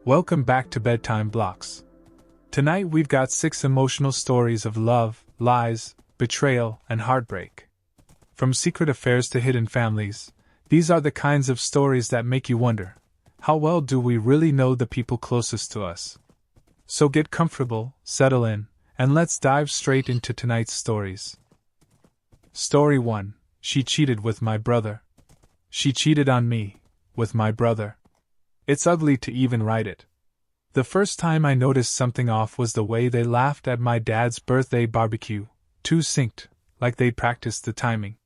Welcome back to Bedtime Blocks. Tonight we've got 6 emotional stories of love, lies, betrayal, and heartbreak. From secret affairs to hidden families, these are the kinds of stories that make you wonder, how well do we really know the people closest to us? So get comfortable, settle in, and let's dive straight into tonight's stories. Story 1. She cheated with my brother. She cheated on me, with my brother. It's ugly to even write it. The first time I noticed something off was the way they laughed at my dad's birthday barbecue, too synced, like they'd practiced the timing.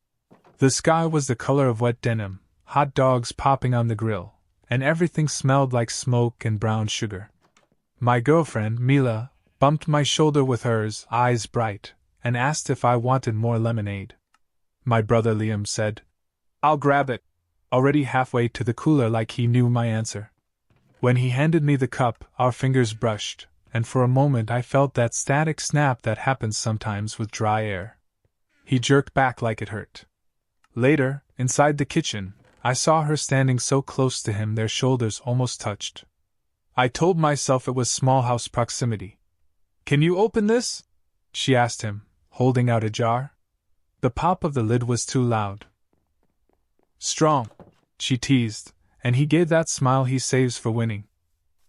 The sky was the color of wet denim, hot dogs popping on the grill, and everything smelled like smoke and brown sugar. My girlfriend, Mila, bumped my shoulder with hers, eyes bright, and asked if I wanted more lemonade. My brother Liam said, "I'll grab it," already halfway to the cooler like he knew my answer. When he handed me the cup, our fingers brushed, and for a moment I felt that static snap that happens sometimes with dry air. He jerked back like it hurt. Later, inside the kitchen, I saw her standing so close to him their shoulders almost touched. I told myself it was small house proximity. "Can you open this?" she asked him, holding out a jar. The pop of the lid was too loud. "Strong," she teased, and he gave that smile he saves for winning.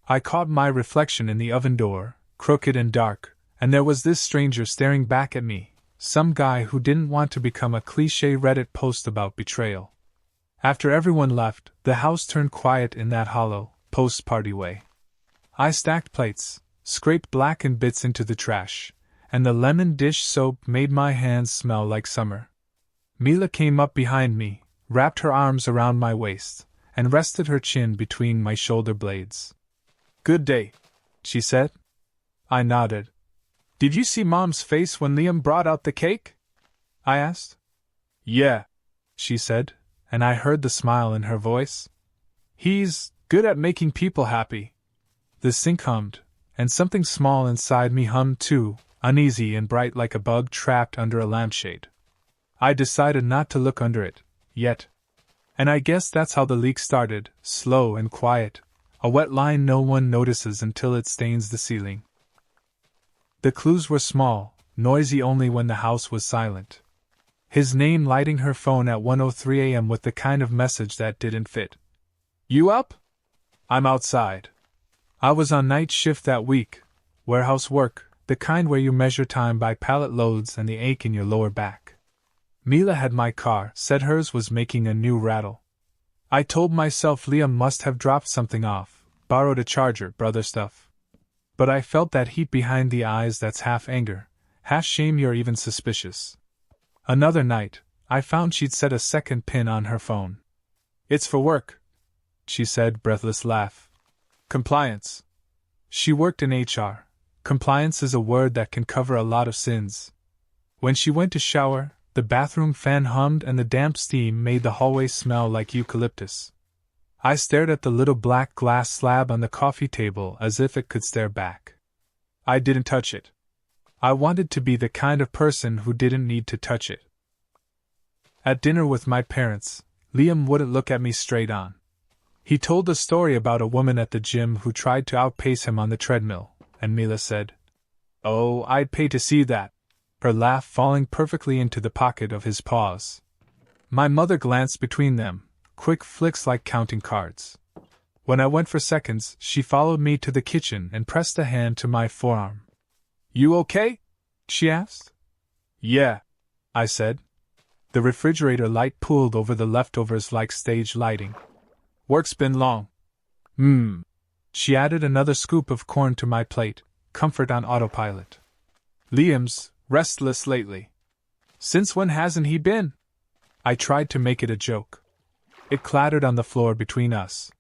I caught my reflection in the oven door, crooked and dark, and there was this stranger staring back at me, some guy who didn't want to become a cliché Reddit post about betrayal. After everyone left, the house turned quiet in that hollow, post-party way. I stacked plates, scraped blackened bits into the trash, and the lemon dish soap made my hands smell like summer. Mila came up behind me, wrapped her arms around my waist, and rested her chin between my shoulder blades. "Good day," she said. I nodded. "Did you see Mom's face when Liam brought out the cake?" I asked. "Yeah," she said, and I heard the smile in her voice. "He's good at making people happy." The sink hummed, and something small inside me hummed too, uneasy and bright like a bug trapped under a lampshade. I decided not to look under it, yet. And I guess that's how the leak started, slow and quiet, a wet line no one notices until it stains the ceiling. The clues were small, noisy only when the house was silent. His name lighting her phone at 1:03 a.m. with the kind of message that didn't fit. "You up?" "I'm outside." I was on night shift that week, warehouse work, the kind where you measure time by pallet loads and the ache in your lower back. Mila had my car, said hers was making a new rattle. I told myself Liam must have dropped something off, borrowed a charger, brother stuff. But I felt that heat behind the eyes that's half anger, half shame you're even suspicious. Another night, I found she'd set a second pin on her phone. "It's for work," she said, breathless laugh. "Compliance." She worked in HR. Compliance is a word that can cover a lot of sins. When she went to shower, the bathroom fan hummed and the damp steam made the hallway smell like eucalyptus. I stared at the little black glass slab on the coffee table as if it could stare back. I didn't touch it. I wanted to be the kind of person who didn't need to touch it. At dinner with my parents, Liam wouldn't look at me straight on. He told a story about a woman at the gym who tried to outpace him on the treadmill, and Mila said, "Oh, I'd pay to see that," her laugh falling perfectly into the pocket of his paws. My mother glanced between them, quick flicks like counting cards. When I went for seconds, she followed me to the kitchen and pressed a hand to my forearm. "You okay?" she asked. "Yeah," I said. The refrigerator light pooled over the leftovers like stage lighting. "Work's been long." She added another scoop of corn to my plate, comfort on autopilot. "Liam's restless lately." "Since when hasn't he been?" I tried to make it a joke. It clattered on the floor between us.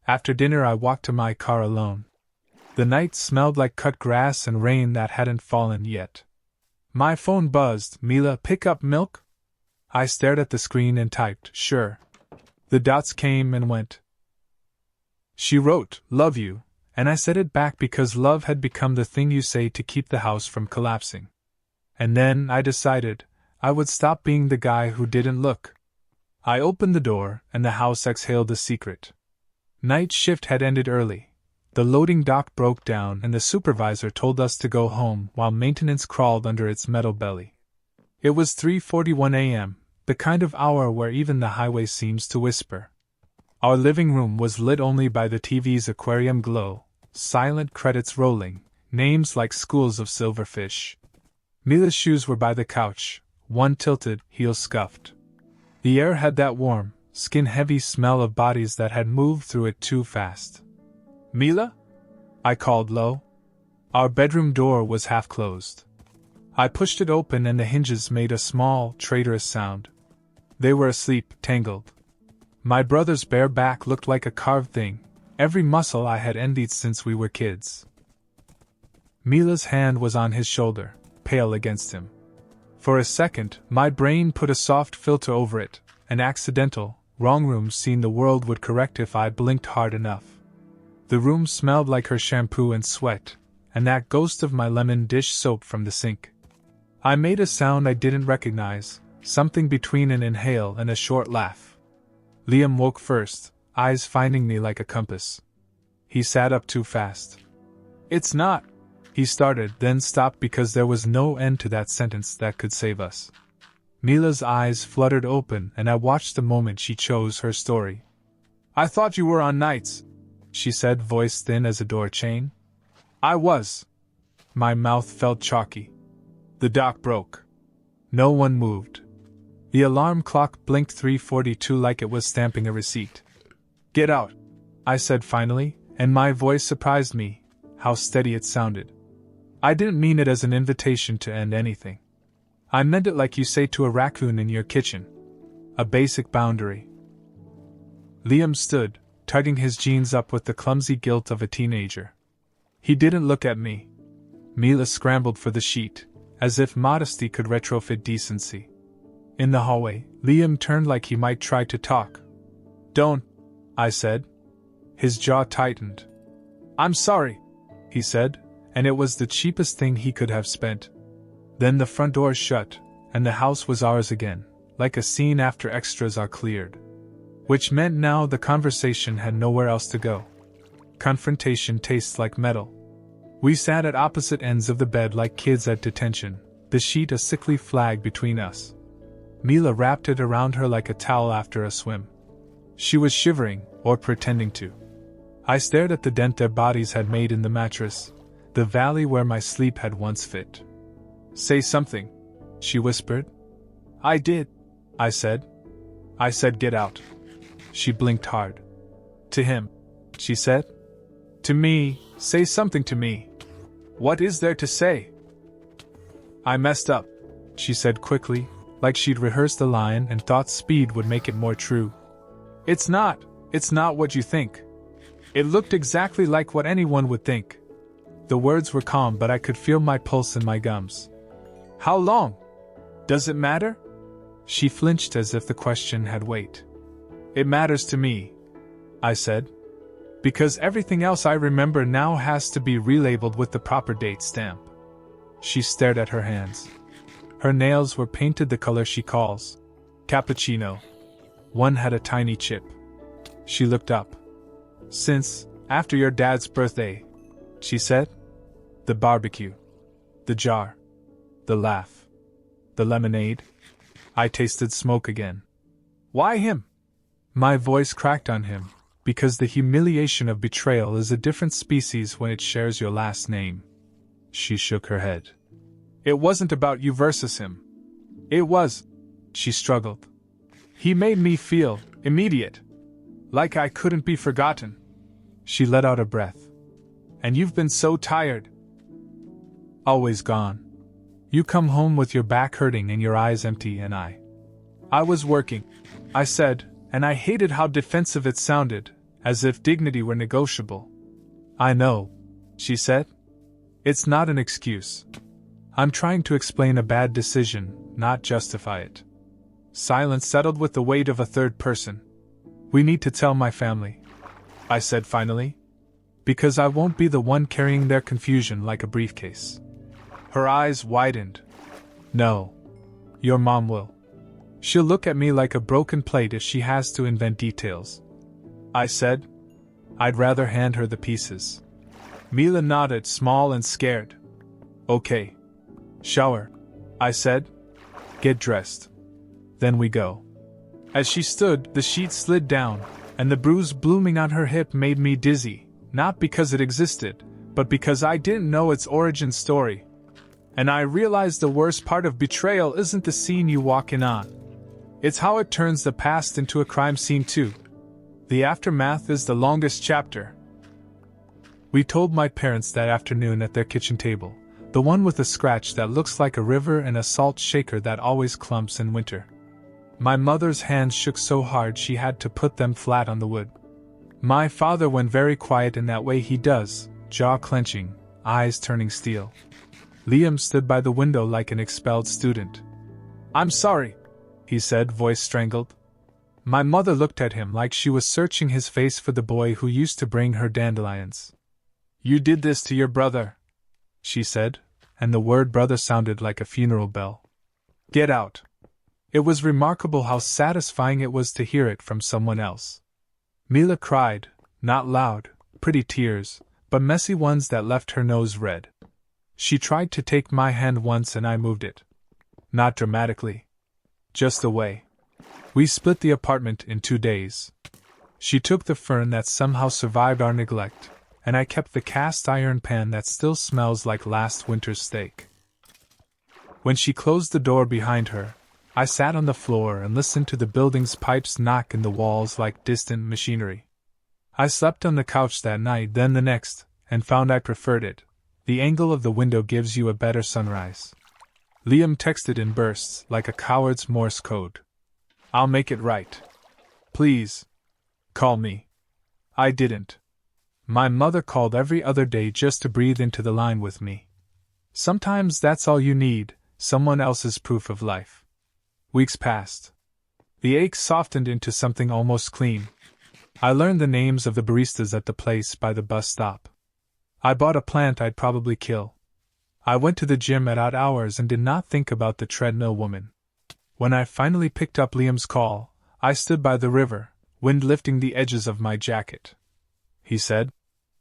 After dinner I walked to my car alone. The night smelled like cut grass and rain that hadn't fallen yet. My phone buzzed. "Mila, pick up milk?" I stared at the screen and typed, "Sure." The dots came and went. She wrote, "Love you," and I said it back because love had become the thing you say to keep the house from collapsing. And then I decided I would stop being the guy who didn't look. I opened the door, and the house exhaled a secret. Night shift had ended early. The loading dock broke down and the supervisor told us to go home while maintenance crawled under its metal belly. It was 3:41 a.m., the kind of hour where even the highway seems to whisper. Our living room was lit only by the TV's aquarium glow, silent credits rolling, names like schools of silverfish. Mila's shoes were by the couch, one tilted, heel scuffed. The air had that warm, skin-heavy smell of bodies that had moved through it too fast. "Mila?" I called low. Our bedroom door was half closed. I pushed it open and the hinges made a small, traitorous sound. They were asleep, tangled. My brother's bare back looked like a carved thing, every muscle I had envied since we were kids. Mila's hand was on his shoulder, pale against him. For a second, my brain put a soft filter over it, an accidental, wrong room scene the world would correct if I blinked hard enough. The room smelled like her shampoo and sweat, and that ghost of my lemon dish soap from the sink. I made a sound I didn't recognize, something between an inhale and a short laugh. Liam woke first, eyes finding me like a compass. He sat up too fast. "It's not," he started, then stopped because there was no end to that sentence that could save us. Mila's eyes fluttered open and I watched the moment she chose her story. "I thought you were on nights," she said, voice thin as a door chain. "I was." My mouth felt chalky. The dock broke. No one moved. The alarm clock blinked 3:42 like it was stamping a receipt. "Get out," I said finally, and my voice surprised me, how steady it sounded. I didn't mean it as an invitation to end anything. I meant it like you say to a raccoon in your kitchen. A basic boundary. Liam stood, tugging his jeans up with the clumsy guilt of a teenager. He didn't look at me. Mila scrambled for the sheet, as if modesty could retrofit decency. In the hallway, Liam turned like he might try to talk. "Don't," I said. His jaw tightened. "I'm sorry," he said, and it was the cheapest thing he could have spent. Then the front door shut, and the house was ours again, like a scene after extras are cleared. Which meant now the conversation had nowhere else to go. Confrontation tastes like metal. We sat at opposite ends of the bed like kids at detention, the sheet a sickly flag between us. Mila wrapped it around her like a towel after a swim. She was shivering, or pretending to. I stared at the dent their bodies had made in the mattress, the valley where my sleep had once fit. "Say something," she whispered. "I did," I said. "I said get out." She blinked hard. "To him," she said. "To me, say something to me. What is there to say?" "I messed up," she said quickly, like she'd rehearsed a line and thought speed would make it more true. It's not what you think. It looked exactly like what anyone would think." The words were calm, but I could feel my pulse in my gums. "How long? Does it matter?" She flinched as if the question had weight. "It matters to me," I said. "Because everything else I remember now has to be relabeled with the proper date stamp." She stared at her hands. Her nails were painted the color she calls cappuccino. One had a tiny chip. She looked up. "Since after your dad's birthday," she said. "The barbecue. The jar. The laugh. The lemonade." I tasted smoke again. "Why him?" My voice cracked on him, because the humiliation of betrayal is a different species when it shares your last name. She shook her head. "It wasn't about you versus him. It was," she struggled. "He made me feel immediate. Like I couldn't be forgotten." She let out a breath. "And you've been so tired." "Always gone. You come home with your back hurting and your eyes empty, and I was working," I said, and I hated how defensive it sounded, as if dignity were negotiable. "I know," she said. "It's not an excuse. I'm trying to explain a bad decision, not justify it." Silence settled with the weight of a third person. "We need to tell my family," I said finally. "Because I won't be the one carrying their confusion like a briefcase." Her eyes widened. "No. Your mom will. She'll look at me like a broken plate if she has to invent details," I said. I'd rather hand her the pieces. Mila nodded, small and scared. Okay. Shower, I said. Get dressed. Then we go. As she stood, the sheet slid down, and the bruise blooming on her hip made me dizzy, not because it existed, but because I didn't know its origin story. And I realized the worst part of betrayal isn't the scene you walk in on. It's how it turns the past into a crime scene too. The aftermath is the longest chapter. We told my parents that afternoon at their kitchen table, the one with a scratch that looks like a river and a salt shaker that always clumps in winter. My mother's hands shook so hard she had to put them flat on the wood. My father went very quiet in that way he does, jaw clenching, eyes turning steel. Liam stood by the window like an expelled student. I'm sorry, he said, voice strangled. My mother looked at him like she was searching his face for the boy who used to bring her dandelions. You did this to your brother, she said, and the word brother sounded like a funeral bell. Get out. It was remarkable how satisfying it was to hear it from someone else. Mila cried, not loud, pretty tears, but messy ones that left her nose red. She tried to take my hand once and I moved it. Not dramatically. Just away. We split the apartment in 2 days. She took the fern that somehow survived our neglect, and I kept the cast iron pan that still smells like last winter's steak. When she closed the door behind her, I sat on the floor and listened to the building's pipes knock in the walls like distant machinery. I slept on the couch that night, then the next, and found I preferred it. The angle of the window gives you a better sunrise. Liam texted in bursts like a coward's Morse code. I'll make it right. Please. Call me. I didn't. My mother called every other day just to breathe into the line with me. Sometimes that's all you need, someone else's proof of life. Weeks passed. The ache softened into something almost clean. I learned the names of the baristas at the place by the bus stop. I bought a plant I'd probably kill. I went to the gym at odd hours and did not think about the treadmill woman. When I finally picked up Liam's call, I stood by the river, wind lifting the edges of my jacket. He said,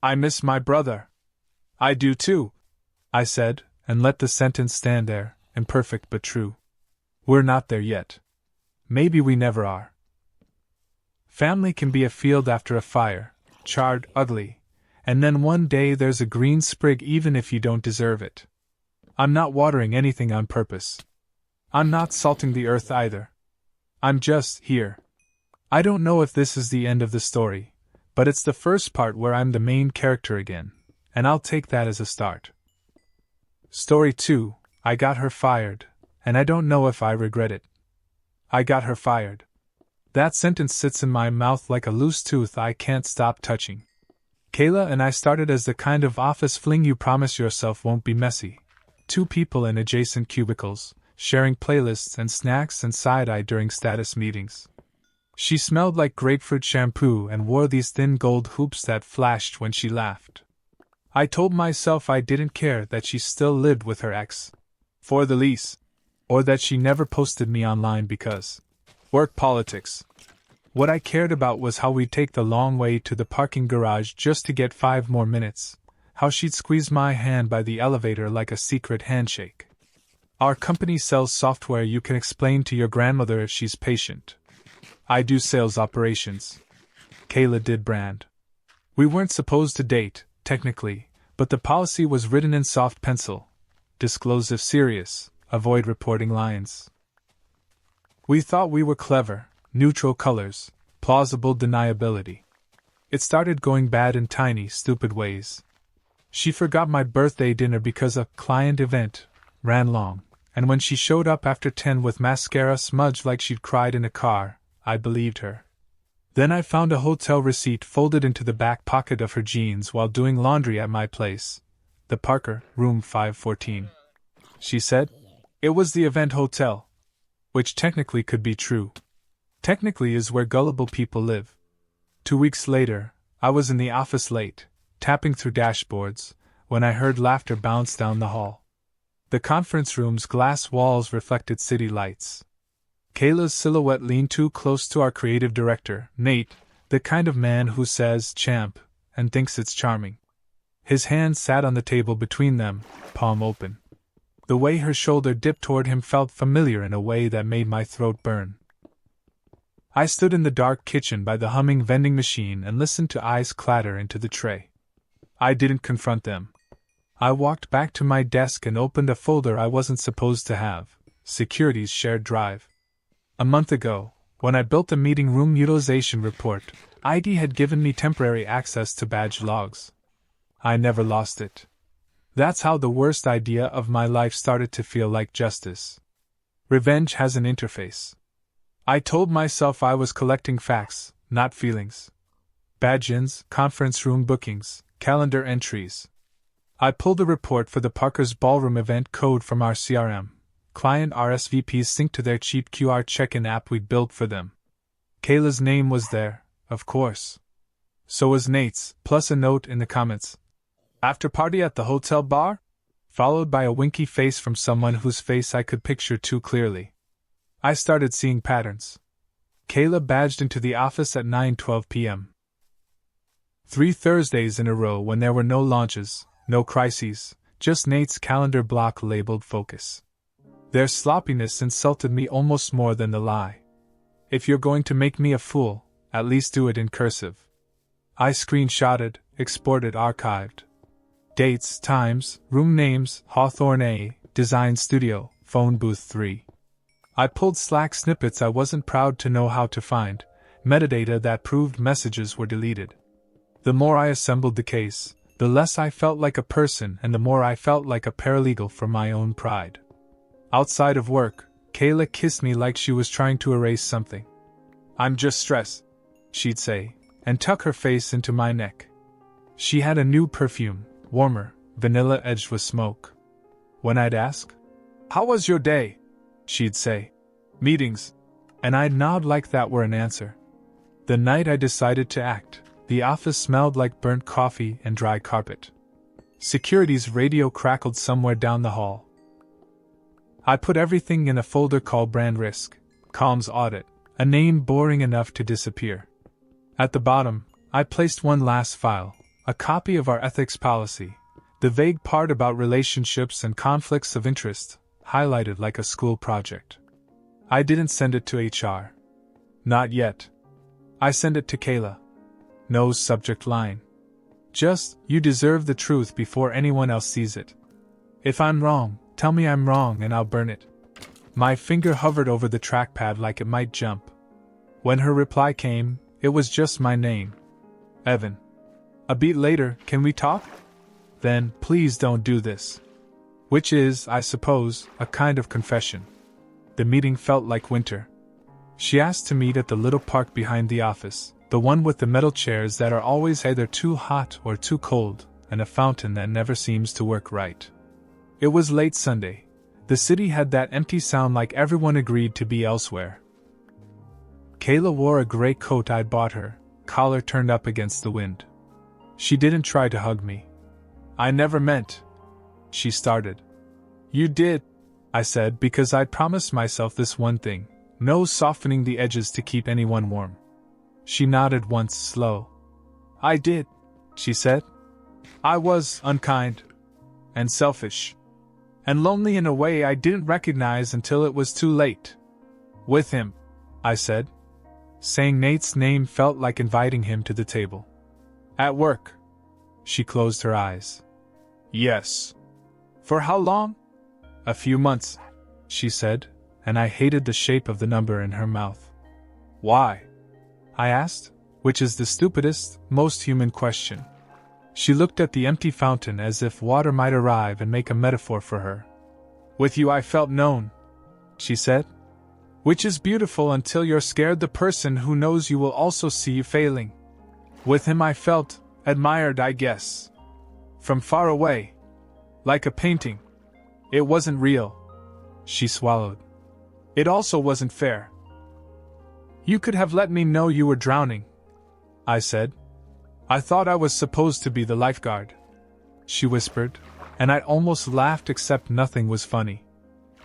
I miss my brother. I do too, I said, and let the sentence stand there, imperfect but true. We're not there yet. Maybe we never are. Family can be a field after a fire, charred, ugly, and then one day there's a green sprig even if you don't deserve it. I'm not watering anything on purpose. I'm not salting the earth either. I'm just here. I don't know if this is the end of the story, but it's the first part where I'm the main character again, and I'll take that as a start. Story 2, I got her fired, and I don't know if I regret it. I got her fired. That sentence sits in my mouth like a loose tooth I can't stop touching. Kayla and I started as the kind of office fling you promise yourself won't be messy. 2 people in adjacent cubicles, sharing playlists and snacks and side-eye during status meetings. She smelled like grapefruit shampoo and wore these thin gold hoops that flashed when she laughed. I told myself I didn't care that she still lived with her ex. For the lease. Or that she never posted me online because. Work politics. What I cared about was how we'd take the long way to the parking garage just to get 5 more minutes, how she'd squeeze my hand by the elevator like a secret handshake. Our company sells software you can explain to your grandmother if she's patient. I do sales operations. Kayla did brand. We weren't supposed to date, technically, but the policy was written in soft pencil. Disclose if serious, avoid reporting lines. We thought we were clever. Neutral colors, plausible deniability. It started going bad in tiny, stupid ways. She forgot my birthday dinner because a client event ran long, and when she showed up after 10 with mascara smudged like she'd cried in a car, I believed her. Then I found a hotel receipt folded into the back pocket of her jeans while doing laundry at my place, the Parker, room 514. She said, it was the event hotel, which technically could be true. Technically is where gullible people live. 2 weeks later, I was in the office late, tapping through dashboards, when I heard laughter bounce down the hall. The conference room's glass walls reflected city lights. Kayla's silhouette leaned too close to our creative director, Nate, the kind of man who says, champ, and thinks it's charming. His hand sat on the table between them, palm open. The way her shoulder dipped toward him felt familiar in a way that made my throat burn. I stood in the dark kitchen by the humming vending machine and listened to eyes clatter into the tray. I didn't confront them. I walked back to my desk and opened a folder I wasn't supposed to have, Securities Shared Drive. A month ago, when I built the meeting room utilization report, ID had given me temporary access to badge logs. I never lost it. That's how the worst idea of my life started to feel like justice. Revenge has an interface. I told myself I was collecting facts, not feelings. Badge-ins, conference room bookings, calendar entries. I pulled the report for the Parker's Ballroom event code from our CRM. Client RSVPs synced to their cheap QR check-in app we'd built for them. Kayla's name was there, of course. So was Nate's, plus a note in the comments. After party at the hotel bar? Followed by a winky face from someone whose face I could picture too clearly. I started seeing patterns. Kayla badged into the office at 9:12 p.m. 3 Thursdays in a row when there were no launches, no crises, just Nate's calendar block labeled focus. Their sloppiness insulted me almost more than the lie. If you're going to make me a fool, at least do it in cursive. I screenshotted, exported, archived. Dates, times, room names, Hawthorne A, Design Studio, Phone Booth 3. I pulled Slack snippets I wasn't proud to know how to find, metadata that proved messages were deleted. The more I assembled the case, the less I felt like a person and the more I felt like a paralegal for my own pride. Outside of work, Kayla kissed me like she was trying to erase something. "I'm just stressed," she'd say, and tuck her face into my neck. She had a new perfume, warmer, vanilla-edged with smoke. When I'd ask, "How was your day?" she'd say, "Meetings," and I'd nod like that were an answer. The night I decided to act, the office smelled like burnt coffee and dry carpet. Security's radio crackled somewhere down the hall. I put everything in a folder called Brand Risk, Comms Audit, a name boring enough to disappear. At the bottom, I placed one last file, a copy of our ethics policy, the vague part about relationships and conflicts of interest, highlighted like a school project. I didn't send it to HR. Not yet. I sent it to Kayla. No subject line. Just, "You deserve the truth before anyone else sees it. If I'm wrong, tell me I'm wrong and I'll burn it." My finger hovered over the trackpad like it might jump. When her reply came, it was just my name. Evan. A beat later, "Can we talk?" Then, "Please don't do this." Which is, I suppose, a kind of confession. The meeting felt like winter. She asked to meet at the little park behind the office, the one with the metal chairs that are always either too hot or too cold, and a fountain that never seems to work right. It was late Sunday. The city had that empty sound like everyone agreed to be elsewhere. Kayla wore a gray coat I'd bought her, collar turned up against the wind. She didn't try to hug me. "I never meant," she started. "You did," I said, because I'd promised myself this one thing: no softening the edges to keep anyone warm. She nodded once, slow. "I did," she said. "I was unkind. And selfish. And lonely in a way I didn't recognize until it was too late. With him," I said. Saying Nate's name felt like inviting him to the table. "At work." She closed her eyes. "Yes." "For how long?" "A few months," she said, and I hated the shape of the number in her mouth. "Why?" I asked, which is the stupidest, most human question. She looked at the empty fountain as if water might arrive and make a metaphor for her. "With you I felt known," she said. "Which is beautiful until you're scared the person who knows you will also see you failing. With him I felt admired, I guess. From far away. Like a painting. It wasn't real." She swallowed. "It also wasn't fair. You could have let me know you were drowning," I said. "I thought I was supposed to be the lifeguard," she whispered, and I almost laughed except nothing was funny.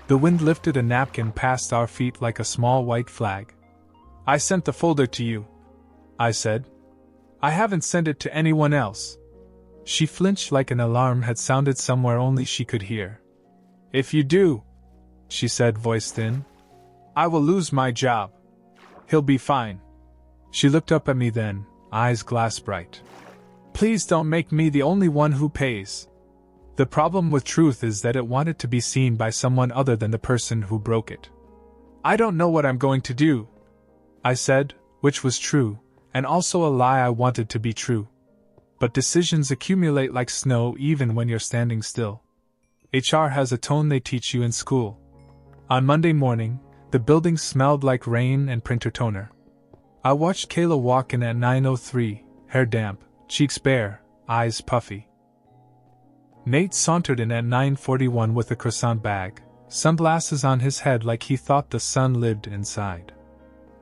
The wind lifted a napkin past our feet like a small white flag. "I sent the folder to you," I said. I haven't sent it to anyone else. She flinched like an alarm had sounded somewhere only she could hear. If you do, she said, voice thin, I will lose my job. He'll be fine. She looked up at me then, eyes glass bright. Please don't make me the only one who pays. The problem with truth is that it wanted to be seen by someone other than the person who broke it. I don't know what I'm going to do, I said, which was true, and also a lie I wanted to be true. But decisions accumulate like snow even when you're standing still. HR has a tone they teach you in school. On Monday morning, the building smelled like rain and printer toner. I watched Kayla walk in at 9:03, hair damp, cheeks bare, eyes puffy. Nate sauntered in at 9:41 with a croissant bag, sunglasses on his head like he thought the sun lived inside.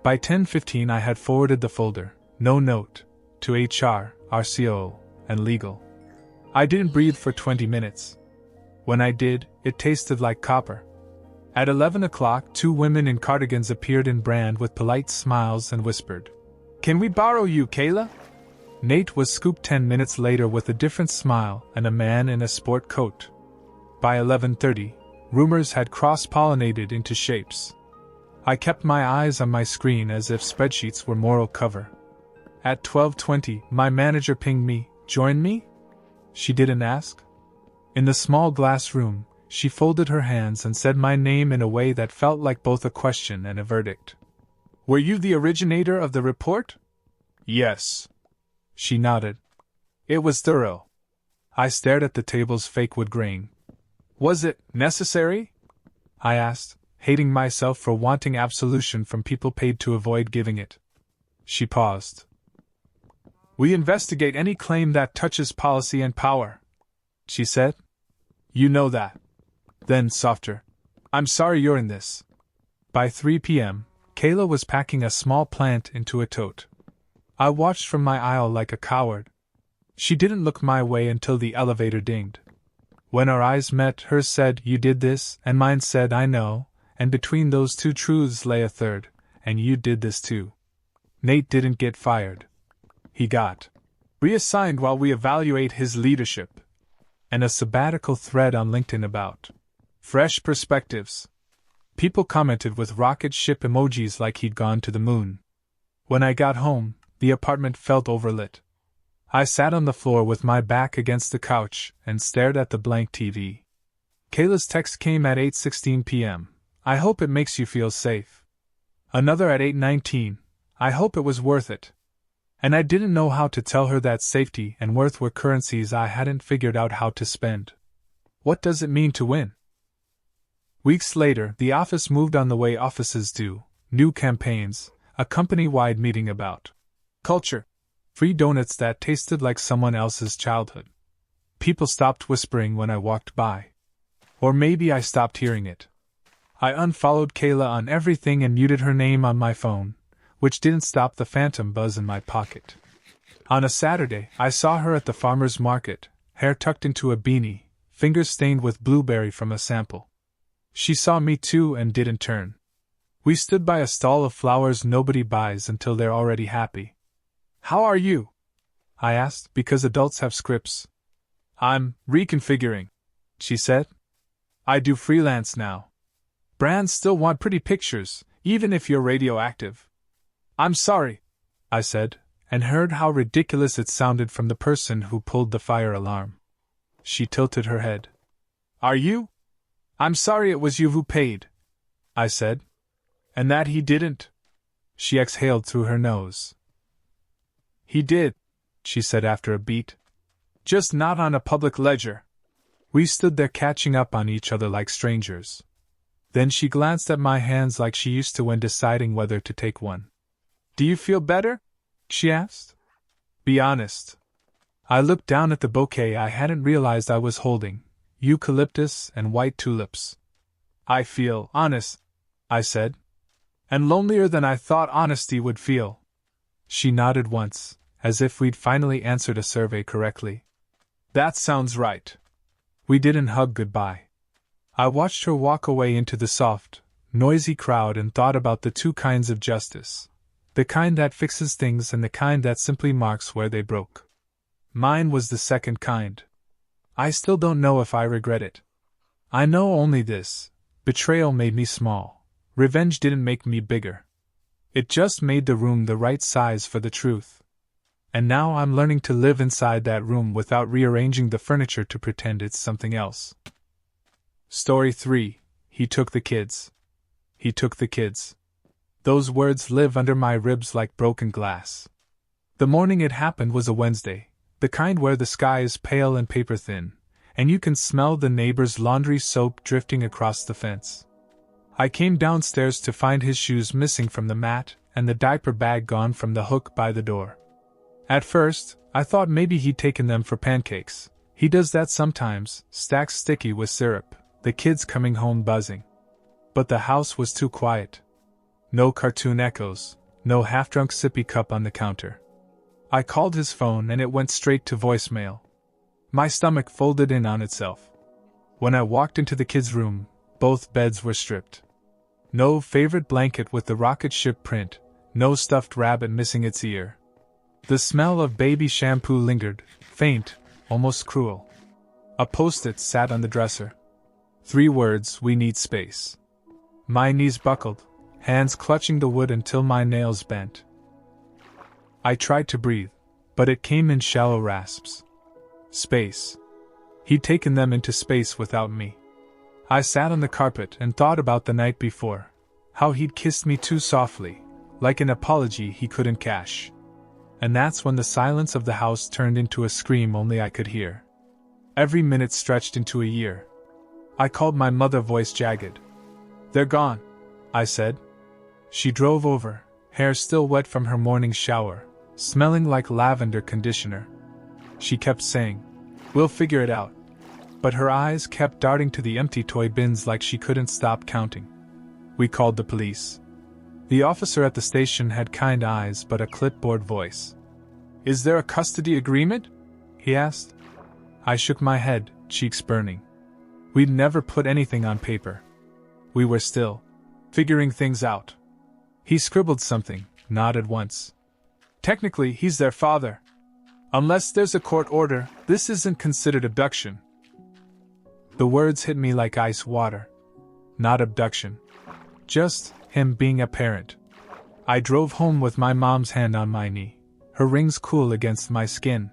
By 10:15 I had forwarded the folder, no note, to HR, RCO, and legal. I didn't breathe for 20 minutes. When I did, it tasted like copper. At 11 o'clock, 2 women in cardigans appeared in brand with polite smiles and whispered, Can we borrow you, Kayla? Nate was scooped 10 minutes later with a different smile and a man in a sport coat. By 11:30, rumors had cross-pollinated into shapes. I kept my eyes on my screen as if spreadsheets were moral cover. At 12:20, my manager pinged me, Join me? She didn't ask. In the small glass room, she folded her hands and said my name in a way that felt like both a question and a verdict. Were you the originator of the report? Yes. She nodded. It was thorough. I stared at the table's fake wood grain. Was it necessary? I asked, hating myself for wanting absolution from people paid to avoid giving it. She paused. We investigate any claim that touches policy and power, she said. You know that. Then, softer. I'm sorry you're in this. By 3 p.m., Kayla was packing a small plant into a tote. I watched from my aisle like a coward. She didn't look my way until the elevator dinged. When our eyes met, hers said, You did this, and mine said, I know, and between those two truths lay a third, and you did this too. Nate didn't get fired. He got reassigned while we evaluate his leadership. And a sabbatical thread on LinkedIn about fresh perspectives. People commented with rocket ship emojis like he'd gone to the moon. When I got home, the apartment felt overlit. I sat on the floor with my back against the couch and stared at the blank TV. Kayla's text came at 8:16 p.m. I hope it makes you feel safe. Another at 8:19. I hope it was worth it. And I didn't know how to tell her that safety and worth were currencies I hadn't figured out how to spend. What does it mean to win? Weeks later, the office moved on the way offices do, new campaigns, a company-wide meeting about culture, free donuts that tasted like someone else's childhood. People stopped whispering when I walked by. Or maybe I stopped hearing it. I unfollowed Kayla on everything and muted her name on my phone, which didn't stop the phantom buzz in my pocket. On a Saturday, I saw her at the farmer's market, hair tucked into a beanie, fingers stained with blueberry from a sample. She saw me too and didn't turn. We stood by a stall of flowers nobody buys until they're already happy. How are you? I asked, because adults have scripts. I'm reconfiguring, she said. I do freelance now. Brands still want pretty pictures, even if you're radioactive. I'm sorry, I said, and heard how ridiculous it sounded from the person who pulled the fire alarm. She tilted her head. Are you? I'm sorry it was you who paid, I said. And that he didn't? She exhaled through her nose. He did, she said after a beat. Just not on a public ledger. We stood there catching up on each other like strangers. Then she glanced at my hands like she used to when deciding whether to take one. Do you feel better? She asked. Be honest. I looked down at the bouquet I hadn't realized I was holding, eucalyptus and white tulips. I feel honest, I said. And lonelier than I thought honesty would feel. She nodded once, as if we'd finally answered a survey correctly. That sounds right. We didn't hug goodbye. I watched her walk away into the soft, noisy crowd and thought about the two kinds of justice. The kind that fixes things and the kind that simply marks where they broke. Mine was the second kind. I still don't know if I regret it. I know only this: betrayal made me small. Revenge didn't make me bigger. It just made the room the right size for the truth. And now I'm learning to live inside that room without rearranging the furniture to pretend it's something else. Story 3. He took the kids. He took the kids. Those words live under my ribs like broken glass. The morning it happened was a Wednesday, the kind where the sky is pale and paper thin, and you can smell the neighbor's laundry soap drifting across the fence. I came downstairs to find his shoes missing from the mat and the diaper bag gone from the hook by the door. At first, I thought maybe he'd taken them for pancakes. He does that sometimes, stacks sticky with syrup, the kids coming home buzzing. But the house was too quiet. No cartoon echoes, no half-drunk sippy cup on the counter. I called his phone and it went straight to voicemail. My stomach folded in on itself. When I walked into the kids' room, both beds were stripped. No favorite blanket with the rocket ship print, no stuffed rabbit missing its ear. The smell of baby shampoo lingered, faint, almost cruel. A post-it sat on the dresser. 3 words: we need space. My knees buckled, hands clutching the wood until my nails bent. I tried to breathe, but it came in shallow rasps. Space. He'd taken them into space without me. I sat on the carpet and thought about the night before, how he'd kissed me too softly, like an apology he couldn't cash. And that's when the silence of the house turned into a scream only I could hear. Every minute stretched into a year. I called my mother, voice jagged. "They're gone," I said. She drove over, hair still wet from her morning shower, smelling like lavender conditioner. She kept saying, "We'll figure it out." But her eyes kept darting to the empty toy bins like she couldn't stop counting. We called the police. The officer at the station had kind eyes but a clipboard voice. "Is there a custody agreement?" he asked. I shook my head, cheeks burning. We'd never put anything on paper. We were still figuring things out. He scribbled something, nodded once. "Technically, he's their father. Unless there's a court order, this isn't considered abduction." The words hit me like ice water. Not abduction. Just him being a parent. I drove home with my mom's hand on my knee, her rings cool against my skin.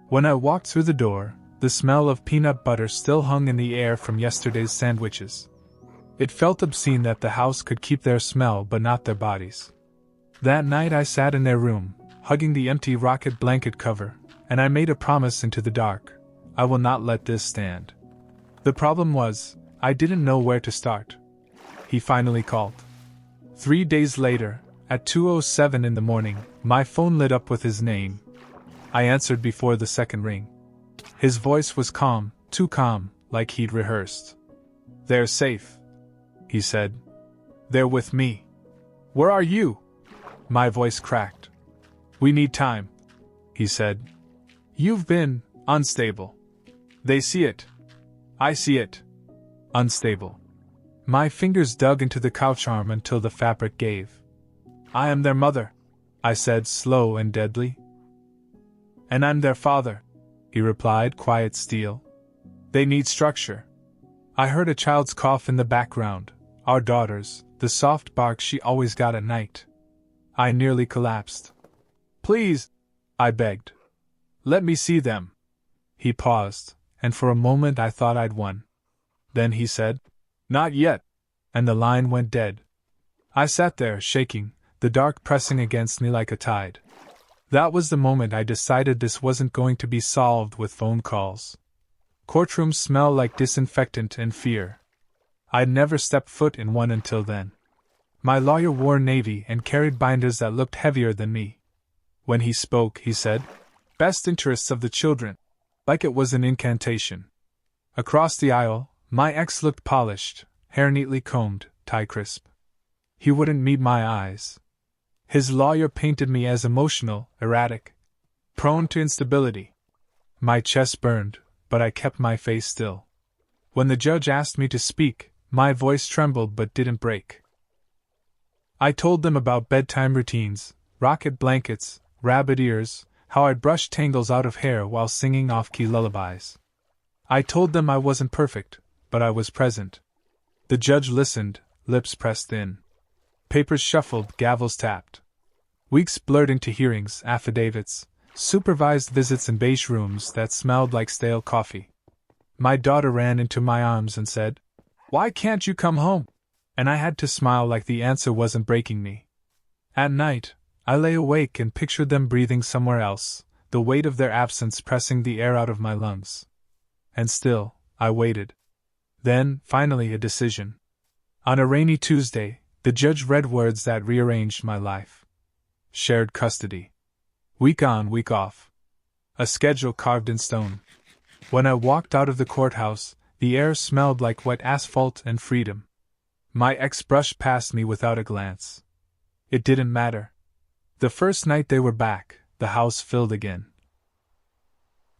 When I walked through the door, the smell of peanut butter still hung in the air from yesterday's sandwiches. It felt obscene that the house could keep their smell but not their bodies. That night I sat in their room, hugging the empty rocket blanket cover, and I made a promise into the dark: I will not let this stand. The problem was, I didn't know where to start. He finally called. 3 days later, at 2:07 in the morning, my phone lit up with his name. I answered before the second ring. His voice was calm, too calm, like he'd rehearsed. "They're safe," he said. "They're with me." "Where are you?" My voice cracked. "We need time," he said. "You've been unstable. They see it. I see it. Unstable." My fingers dug into the couch arm until the fabric gave. "I am their mother," I said, slow and deadly. "And I'm their father," he replied, quiet steel. "They need structure." I heard a child's cough in the background, our daughter's, the soft bark she always got at night. I nearly collapsed. "Please," I begged. "Let me see them." He paused, and for a moment I thought I'd won. Then he said, "Not yet," and the line went dead. I sat there, shaking, the dark pressing against me like a tide. That was the moment I decided this wasn't going to be solved with phone calls. Courtrooms smell like disinfectant and fear. I'd never stepped foot in one until then. My lawyer wore navy and carried binders that looked heavier than me. When he spoke, he said, "Best interests of the children," like it was an incantation. Across the aisle, my ex looked polished, hair neatly combed, tie crisp. He wouldn't meet my eyes. His lawyer painted me as emotional, erratic, prone to instability. My chest burned, but I kept my face still. When the judge asked me to speak, my voice trembled but didn't break. I told them about bedtime routines, rocket blankets, rabbit ears, how I'd brush tangles out of hair while singing off-key lullabies. I told them I wasn't perfect, but I was present. The judge listened, lips pressed in. Papers shuffled, gavels tapped. Weeks blurred into hearings, affidavits, supervised visits in beige rooms that smelled like stale coffee. My daughter ran into my arms and said, "Why can't you come home?" And I had to smile like the answer wasn't breaking me. At night, I lay awake and pictured them breathing somewhere else, the weight of their absence pressing the air out of my lungs. And still, I waited. Then, finally, a decision. On a rainy Tuesday, the judge read words that rearranged my life. Shared custody. Week on, week off. A schedule carved in stone. When I walked out of the courthouse, the air smelled like wet asphalt and freedom. My ex brushed past me without a glance. It didn't matter. The first night they were back, the house filled again.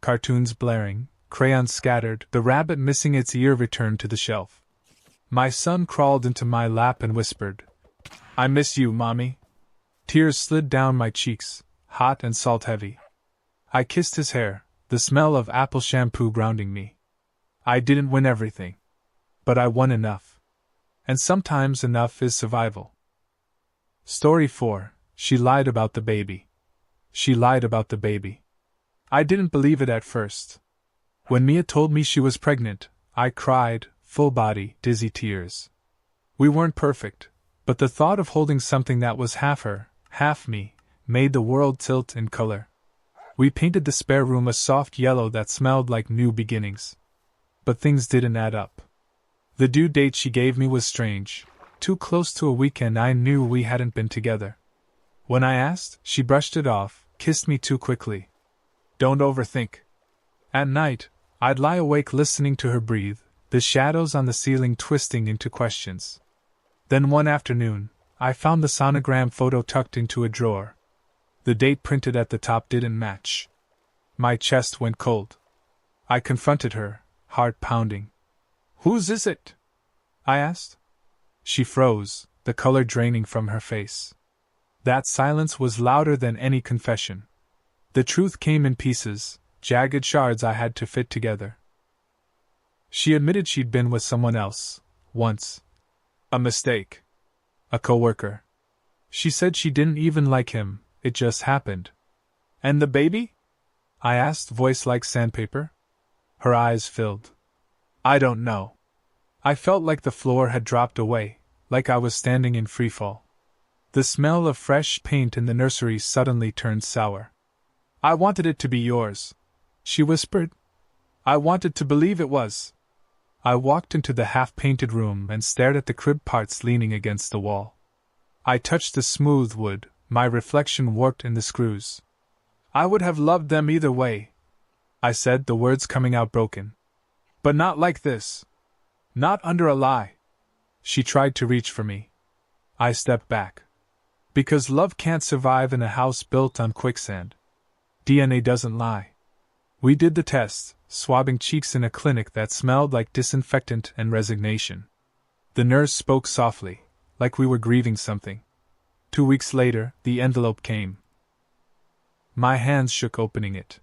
Cartoons blaring, crayons scattered, the rabbit missing its ear returned to the shelf. My son crawled into my lap and whispered, "I miss you, Mommy." Tears slid down my cheeks, hot and salt-heavy. I kissed his hair, the smell of apple shampoo grounding me. I didn't win everything. But I won enough. And sometimes enough is survival. Story 4. She lied about the baby. She lied about the baby. I didn't believe it at first. When Mia told me she was pregnant, I cried, full body, dizzy tears. We weren't perfect, but the thought of holding something that was half her, half me, made the world tilt in color. We painted the spare room a soft yellow that smelled like new beginnings. But things didn't add up. The due date she gave me was strange, too close to a weekend I knew we hadn't been together. When I asked, she brushed it off, kissed me too quickly. Don't overthink. At night, I'd lie awake listening to her breathe, the shadows on the ceiling twisting into questions. Then one afternoon, I found the sonogram photo tucked into a drawer. The date printed at the top didn't match. My chest went cold. I confronted her, heart pounding. "Whose is it?" I asked. She froze, the color draining from her face. That silence was louder than any confession. The truth came in pieces, jagged shards I had to fit together. She admitted she'd been with someone else, once. A mistake. A coworker. She said she didn't even like him, it just happened. "And the baby?" I asked, voice like sandpaper. Her eyes filled. "I don't know." I felt like the floor had dropped away, like I was standing in freefall. The smell of fresh paint in the nursery suddenly turned sour. "I wanted it to be yours," she whispered. "I wanted to believe it was." I walked into the half-painted room and stared at the crib parts leaning against the wall. I touched the smooth wood, my reflection warped in the screws. "I would have loved them either way," I said, the words coming out broken. "But not like this. Not under a lie." She tried to reach for me. I stepped back. Because love can't survive in a house built on quicksand. DNA doesn't lie. We did the test, swabbing cheeks in a clinic that smelled like disinfectant and resignation. The nurse spoke softly, like we were grieving something. 2 weeks later, the envelope came. My hands shook opening it.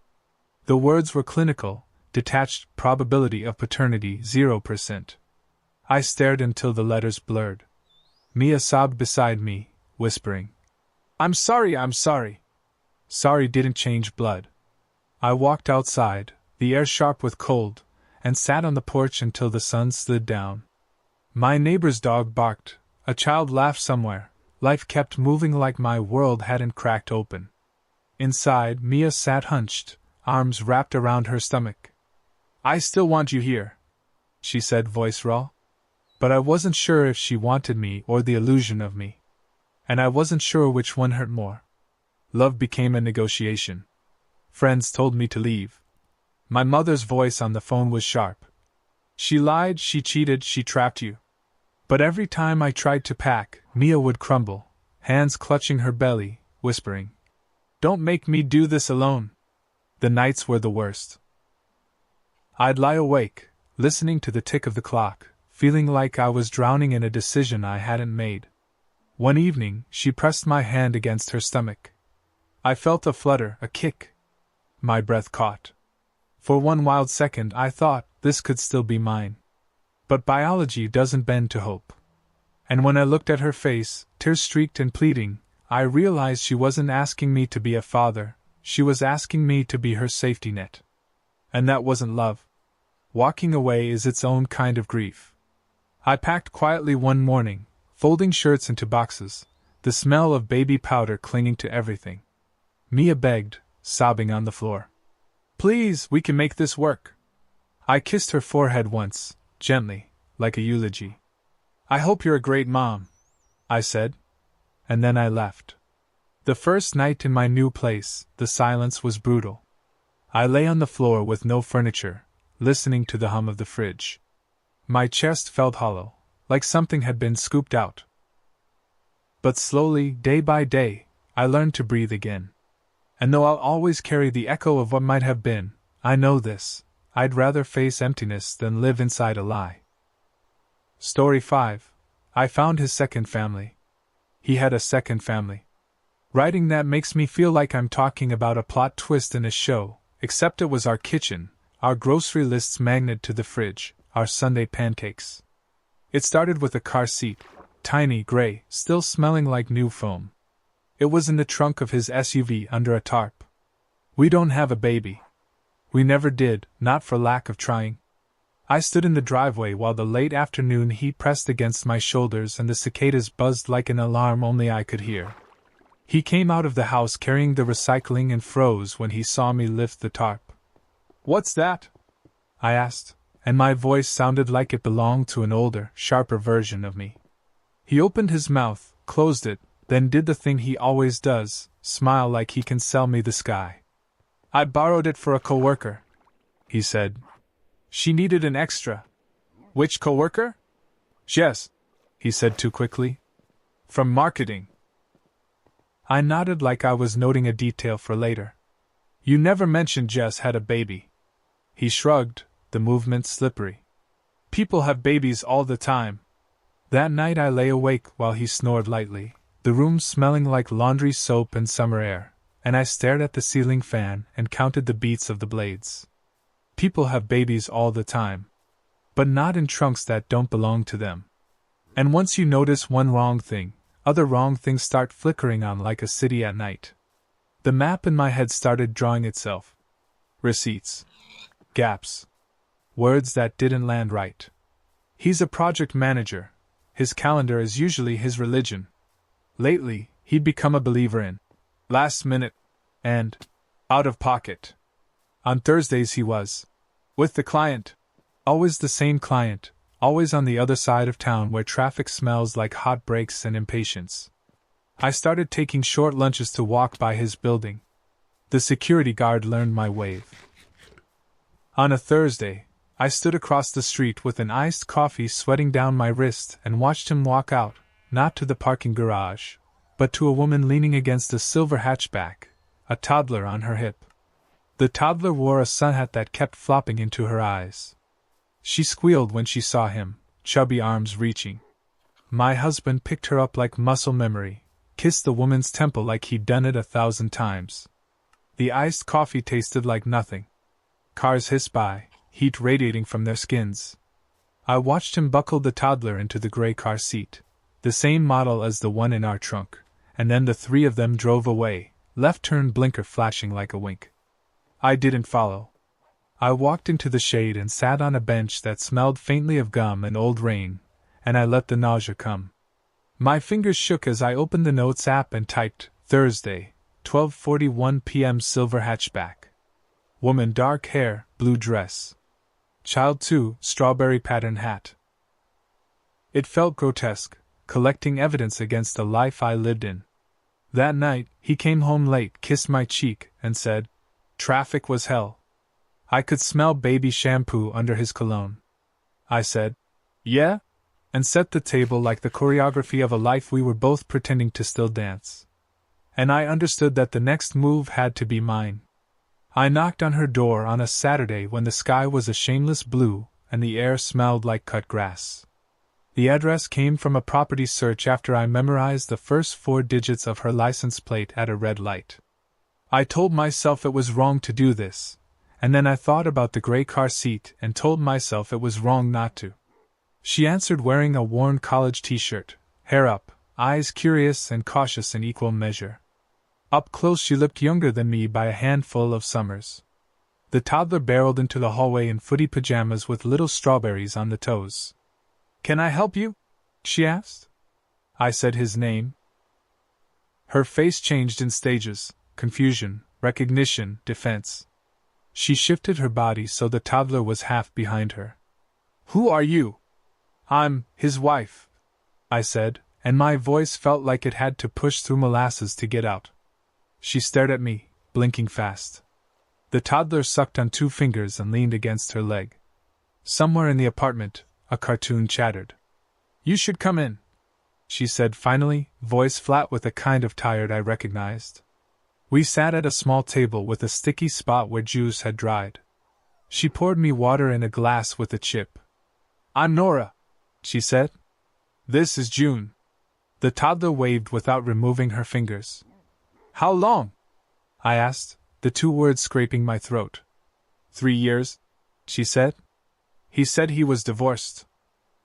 The words were clinical, detached, probability of paternity 0%. I stared until the letters blurred. Mia sobbed beside me, whispering, I'm sorry. Sorry didn't change blood. I walked outside, the air sharp with cold, and sat on the porch until the sun slid down. My neighbor's dog barked, a child laughed somewhere, life kept moving like my world hadn't cracked open. Inside, Mia sat hunched, arms wrapped around her stomach. I still want you here, she said, voice raw. But I wasn't sure if she wanted me or the illusion of me. And I wasn't sure which one hurt more. Love became a negotiation. Friends told me to leave. My mother's voice on the phone was sharp. She lied, she cheated, she trapped you. But every time I tried to pack, Mia would crumble, hands clutching her belly, whispering, Don't make me do this alone. The nights were the worst. I'd lie awake, listening to the tick of the clock, feeling like I was drowning in a decision I hadn't made. One evening, she pressed my hand against her stomach. I felt a flutter, a kick. My breath caught. For one wild second I thought this could still be mine. But biology doesn't bend to hope. And when I looked at her face, tear-streaked and pleading, I realized she wasn't asking me to be a father, she was asking me to be her safety net. And that wasn't love. Walking away is its own kind of grief. I packed quietly one morning, folding shirts into boxes, the smell of baby powder clinging to everything. Mia begged, sobbing on the floor. Please, we can make this work. I kissed her forehead once, gently, like a eulogy. I hope you're a great mom, I said. And then I left. The first night in my new place, the silence was brutal. I lay on the floor with no furniture, listening to the hum of the fridge. My chest felt hollow, like something had been scooped out. But slowly, day by day, I learned to breathe again. And though I'll always carry the echo of what might have been, I know this: I'd rather face emptiness than live inside a lie. Story 5. I found his second family. He had a second family. Writing that makes me feel like I'm talking about a plot twist in a show, except it was our kitchen, our grocery list's magnet to the fridge, our Sunday pancakes. It started with a car seat, tiny, gray, still smelling like new foam. It was in the trunk of his SUV under a tarp. We don't have a baby. We never did, not for lack of trying. I stood in the driveway while the late afternoon heat pressed against my shoulders and the cicadas buzzed like an alarm only I could hear. He came out of the house carrying the recycling and froze when he saw me lift the tarp. "What's that?" I asked, and my voice sounded like it belonged to an older, sharper version of me. He opened his mouth, closed it, then did the thing he always does, smile like he can sell me the sky. "I borrowed it for a coworker," he said. "She needed an extra." "Which coworker?" "Jess," he said too quickly. "From marketing." I nodded like I was noting a detail for later. "You never mentioned Jess had a baby." He shrugged, the movement slippery. "People have babies all the time." That night I lay awake while he snored lightly, the room smelling like laundry soap and summer air, and I stared at the ceiling fan and counted the beats of the blades. People have babies all the time. But not in trunks that don't belong to them. And once you notice one wrong thing, other wrong things start flickering on like a city at night. The map in my head started drawing itself. Receipts. Gaps. Words that didn't land right. He's a project manager. His calendar is usually his religion. Lately, he'd become a believer in last minute and out of pocket. On Thursdays he was with the client. Always the same client, always on the other side of town where traffic smells like hot brakes and impatience. I started taking short lunches to walk by his building. The security guard learned my wave. On a Thursday, I stood across the street with an iced coffee sweating down my wrist and watched him walk out, not to the parking garage, but to a woman leaning against a silver hatchback, a toddler on her hip. The toddler wore a sun hat that kept flopping into her eyes. She squealed when she saw him, chubby arms reaching. My husband picked her up like muscle memory, kissed the woman's temple like he'd done it 1,000 times. The iced coffee tasted like nothing. Cars hissed by, heat radiating from their skins. I watched him buckle the toddler into the gray car seat, the same model as the one in our trunk, and then the three of them drove away, left turn blinker flashing like a wink. I didn't follow. I walked into the shade and sat on a bench that smelled faintly of gum and old rain, and I let the nausea come. My fingers shook as I opened the Notes app and typed, Thursday, 12:41 p.m. silver hatchback. Woman dark hair, blue dress. Child 2, strawberry pattern hat. It felt grotesque, collecting evidence against the life I lived in. That night, he came home late, kissed my cheek, and said, "Traffic was hell." I could smell baby shampoo under his cologne. I said, "Yeah?" and set the table like the choreography of a life we were both pretending to still dance. And I understood that the next move had to be mine. I knocked on her door on a Saturday when the sky was a shameless blue and the air smelled like cut grass. The address came from a property search after I memorized the first 4 digits of her license plate at a red light. I told myself it was wrong to do this, and then I thought about the gray car seat and told myself it was wrong not to. She answered wearing a worn college t-shirt, hair up, eyes curious and cautious in equal measure. Up close she looked younger than me by a handful of summers. The toddler barreled into the hallway in footy pajamas with little strawberries on the toes. "Can I help you?" she asked. I said his name. Her face changed in stages: confusion, recognition, defense. She shifted her body so the toddler was half behind her. "Who are you?" "I'm his wife," I said, and my voice felt like it had to push through molasses to get out. She stared at me, blinking fast. The toddler sucked on 2 fingers and leaned against her leg. Somewhere in the apartment, a cartoon chattered. "You should come in," she said finally, voice flat with a kind of tired I recognized. We sat at a small table with a sticky spot where juice had dried. She poured me water in a glass with a chip. "I'm Nora," she said. "This is June." The toddler waved without removing her fingers. "How long?" I asked, the 2 words scraping my throat. 3 years, she said. "He said he was divorced."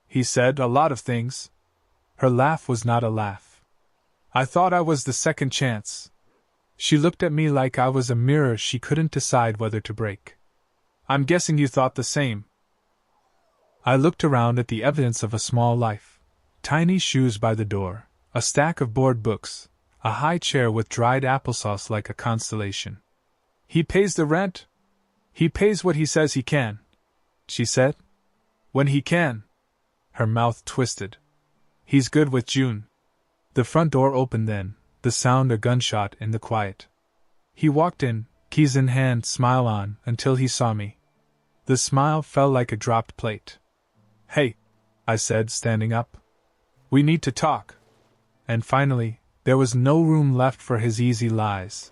"He said a lot of things." Her laugh was not a laugh. "I thought I was the second chance." She looked at me like I was a mirror she couldn't decide whether to break. "I'm guessing you thought the same." I looked around at the evidence of a small life. Tiny shoes by the door, a stack of board books, a high chair with dried applesauce like a constellation. "He pays the rent?" "He pays what he says he can," she said. "When he can." Her mouth twisted. "He's good with June." The front door opened then, the sound a gunshot in the quiet. He walked in, keys in hand, smile on, until he saw me. The smile fell like a dropped plate. "Hey," I said, standing up. "We need to talk." And finally, there was no room left for his easy lies.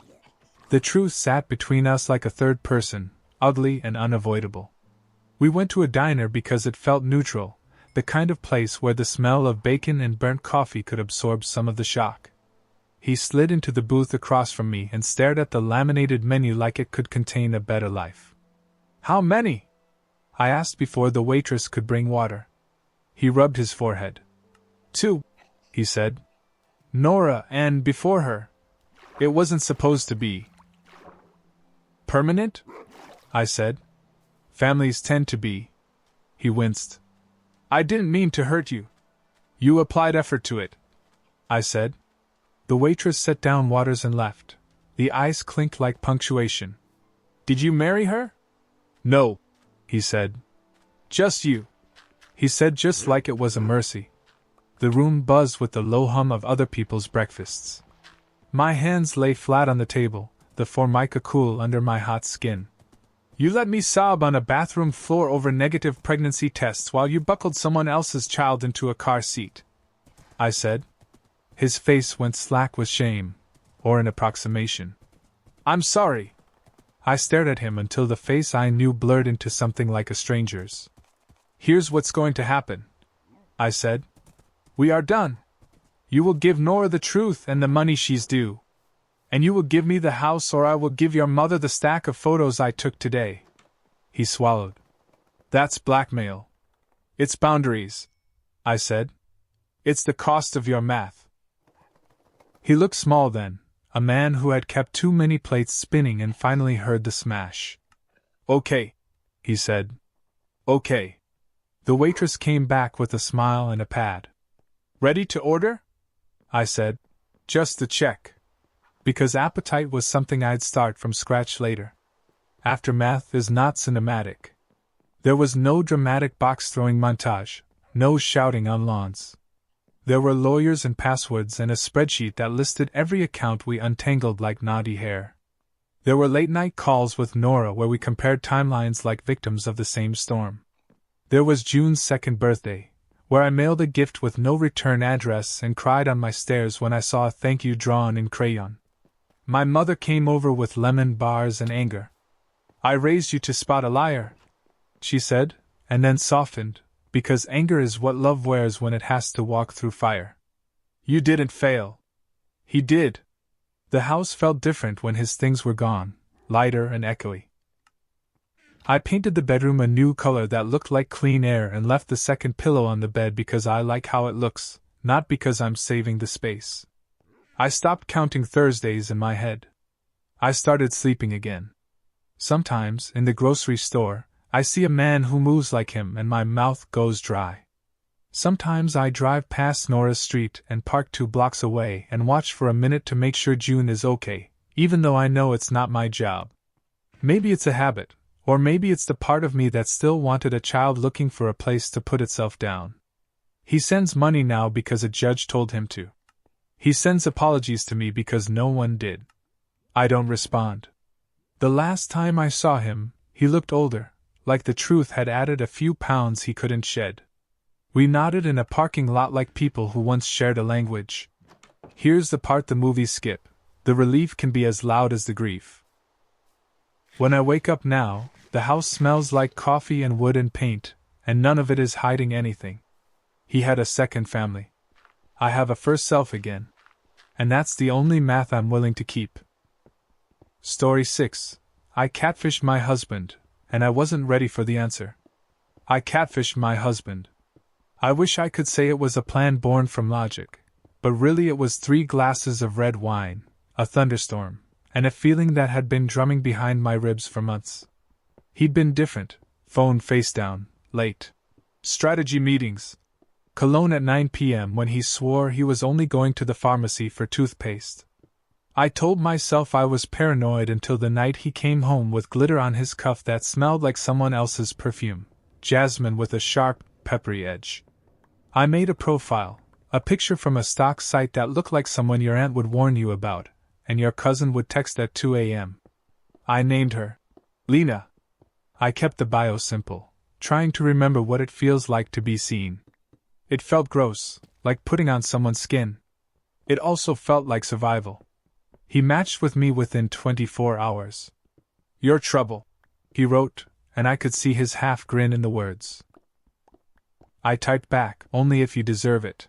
The truth sat between us like a third person, ugly and unavoidable. We went to a diner because it felt neutral, the kind of place where the smell of bacon and burnt coffee could absorb some of the shock. He slid into the booth across from me and stared at the laminated menu like it could contain a better life. "How many?" I asked before the waitress could bring water. He rubbed his forehead. "2, he said. "Nora, and before her. It wasn't supposed to be." "Permanent?" I said. "Families tend to be." He winced. "I didn't mean to hurt you." "You applied effort to it," I said. The waitress set down waters and left. The ice clinked like punctuation. "Did you marry her?" "No," he said. "Just you," he said, just like it was a mercy. The room buzzed with the low hum of other people's breakfasts. My hands lay flat on the table, the formica cool under my hot skin. "You let me sob on a bathroom floor over negative pregnancy tests while you buckled someone else's child into a car seat," I said. His face went slack with shame, or an approximation. "I'm sorry." I stared at him until the face I knew blurred into something like a stranger's. "Here's what's going to happen," I said. "We are done. You will give Nora the truth and the money she's due. And you will give me the house, or I will give your mother the stack of photos I took today." He swallowed. "That's blackmail." "It's boundaries," I said. "It's the cost of your math." He looked small then, a man who had kept too many plates spinning and finally heard the smash. "Okay," he said. "Okay." The waitress came back with a smile and a pad. "Ready to order?" I said. "Just the check." Because appetite was something I'd start from scratch later. Aftermath is not cinematic. There was no dramatic box-throwing montage, no shouting on lawns. There were lawyers and passwords and a spreadsheet that listed every account we untangled like naughty hair. There were late-night calls with Nora where we compared timelines like victims of the same storm. There was June's 2nd birthday, where I mailed a gift with no return address and cried on my stairs when I saw a thank you drawn in crayon. My mother came over with lemon bars and anger. "I raised you to spot a liar," she said, and then softened, because anger is what love wears when it has to walk through fire. You didn't fail. He did. The house felt different when his things were gone, lighter and echoey. I painted the bedroom a new color that looked like clean air and left the second pillow on the bed because I like how it looks, not because I'm saving the space. I stopped counting Thursdays in my head. I started sleeping again. Sometimes, in the grocery store, I see a man who moves like him and my mouth goes dry. Sometimes I drive past Norris Street and park 2 blocks away and watch for a minute to make sure June is okay, even though I know it's not my job. Maybe it's a habit, or maybe it's the part of me that still wanted a child looking for a place to put itself down. He sends money now because a judge told him to. He sends apologies to me because no one did. I don't respond. The last time I saw him, he looked older, like the truth had added a few pounds he couldn't shed. We nodded in a parking lot like people who once shared a language. Here's the part the movies skip. The relief can be as loud as the grief. When I wake up now, the house smells like coffee and wood and paint, and none of it is hiding anything. He had a second family. I have a first self again. And that's the only math I'm willing to keep. Story 6. I catfished my husband, and I wasn't ready for the answer. I catfished my husband. I wish I could say it was a plan born from logic, but really it was 3 glasses of red wine, a thunderstorm, and a feeling that had been drumming behind my ribs for months. He'd been different, phone face down, late. Strategy meetings. Cologne at 9 p.m. when he swore he was only going to the pharmacy for toothpaste. I told myself I was paranoid until the night he came home with glitter on his cuff that smelled like someone else's perfume, jasmine with a sharp, peppery edge. I made a profile, a picture from a stock site that looked like someone your aunt would warn you about, and your cousin would text at 2 a.m. I named her Lena. I kept the bio simple, trying to remember what it feels like to be seen. It felt gross, like putting on someone's skin. It also felt like survival. He matched with me within 24 hours. "You're trouble," he wrote, and I could see his half grin in the words. I typed back, "Only if you deserve it."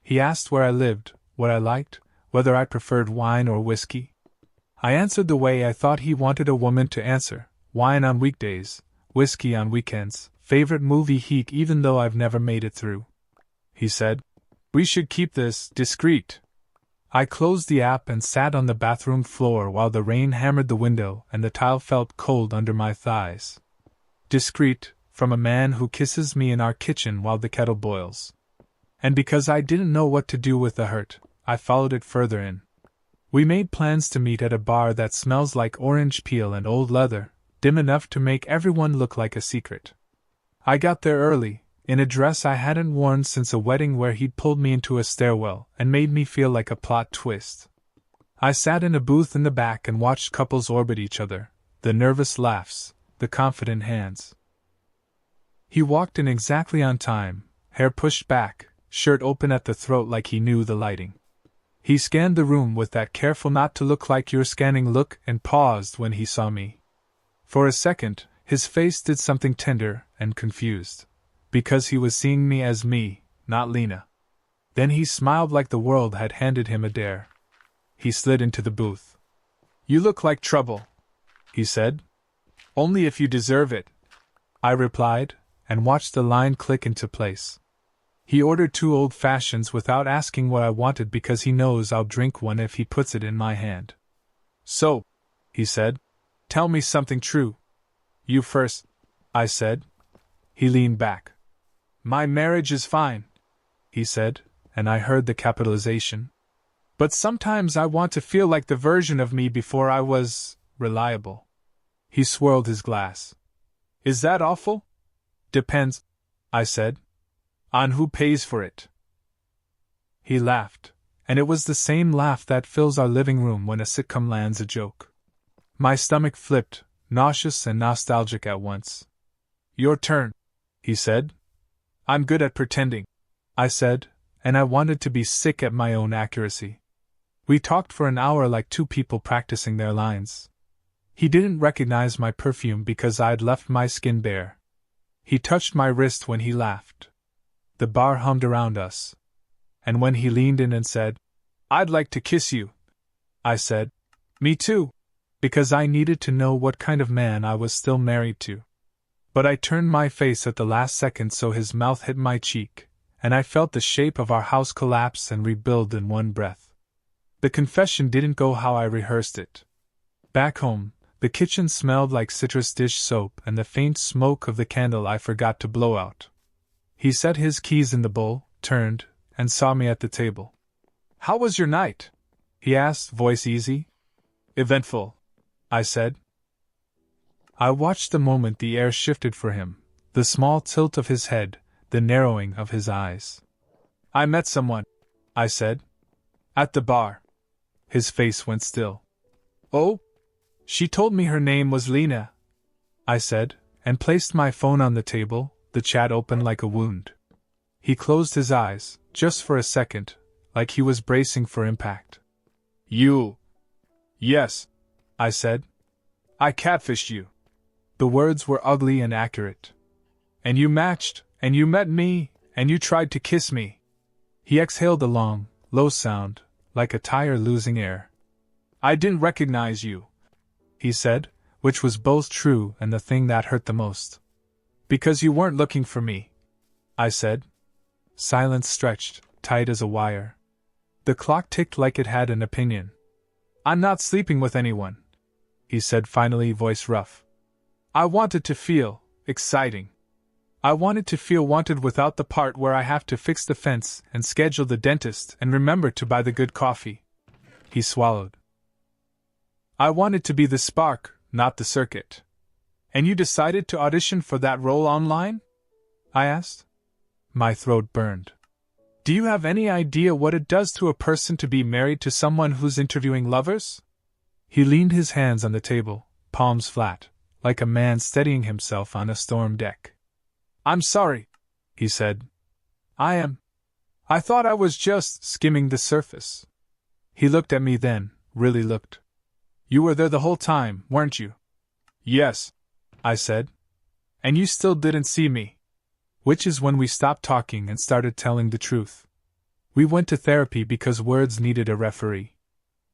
He asked where I lived, what I liked, whether I preferred wine or whiskey. I answered the way I thought he wanted a woman to answer: wine on weekdays, whiskey on weekends, favorite movie Heat even though I've never made it through. He said, "We should keep this discreet." I closed the app and sat on the bathroom floor while the rain hammered the window and the tile felt cold under my thighs. Discreet, from a man who kisses me in our kitchen while the kettle boils. And because I didn't know what to do with the hurt, I followed it further in. We made plans to meet at a bar that smells like orange peel and old leather, dim enough to make everyone look like a secret. I got there early, in a dress I hadn't worn since a wedding where he'd pulled me into a stairwell and made me feel like a plot twist. I sat in a booth in the back and watched couples orbit each other, the nervous laughs, the confident hands. He walked in exactly on time, hair pushed back, shirt open at the throat like he knew the lighting. He scanned the room with that careful not to look like you're scanning look and paused when he saw me. For a second, his face did something tender and confused. Because he was seeing me as me, not Lena. Then he smiled like the world had handed him a dare. He slid into the booth. "You look like trouble," he said. "Only if you deserve it," I replied, and watched the line click into place. He ordered 2 old fashions without asking what I wanted because he knows I'll drink one if he puts it in my hand. "So," he said, "tell me something true." "You first," I said. He leaned back. "My marriage is fine," he said, and I heard the capitalization. "But sometimes I want to feel like the version of me before I was reliable." He swirled his glass. "Is that awful?" "Depends," I said. "On who pays for it." He laughed, and it was the same laugh that fills our living room when a sitcom lands a joke. My stomach flipped, nauseous and nostalgic at once. "Your turn," he said. "I'm good at pretending," I said, and I wanted to be sick at my own accuracy. We talked for an hour like 2 people practicing their lines. He didn't recognize my perfume because I'd left my skin bare. He touched my wrist when he laughed. The bar hummed around us. And when he leaned in and said, "I'd like to kiss you," I said, "Me too," because I needed to know what kind of man I was still married to. But I turned my face at the last second so his mouth hit my cheek, and I felt the shape of our house collapse and rebuild in one breath. The confession didn't go how I rehearsed it. Back home, the kitchen smelled like citrus dish soap and the faint smoke of the candle I forgot to blow out. He set his keys in the bowl, turned, and saw me at the table. "How was your night?" he asked, voice easy. "Eventful," I said. I watched the moment the air shifted for him, the small tilt of his head, the narrowing of his eyes. "I met someone," I said. "At the bar." His face went still. "Oh? She told me her name was Lena," I said, and placed my phone on the table, the chat open like a wound. He closed his eyes, just for a second, like he was bracing for impact. "You?" "Yes," I said. "I catfished you." The words were ugly and accurate. "And you matched, and you met me, and you tried to kiss me." He exhaled a long, low sound, like a tire losing air. "I didn't recognize you," he said, which was both true and the thing that hurt the most. "Because you weren't looking for me," I said. Silence stretched, tight as a wire. The clock ticked like it had an opinion. "I'm not sleeping with anyone," he said finally, voice rough. "I wanted to feel exciting. I wanted to feel wanted without the part where I have to fix the fence and schedule the dentist and remember to buy the good coffee." He swallowed. "I wanted to be the spark, not the circuit." "And you decided to audition for that role online?" I asked. My throat burned. "Do you have any idea what it does to a person to be married to someone who's interviewing lovers?" He leaned his hands on the table, palms flat, like a man steadying himself on a storm deck. "I'm sorry," he said. I thought I was just skimming the surface." He looked at me then, really looked. "You were there the whole time, weren't you?" "Yes," I said. "And you still didn't see me." Which is when we stopped talking and started telling the truth. We went to therapy because words needed a referee.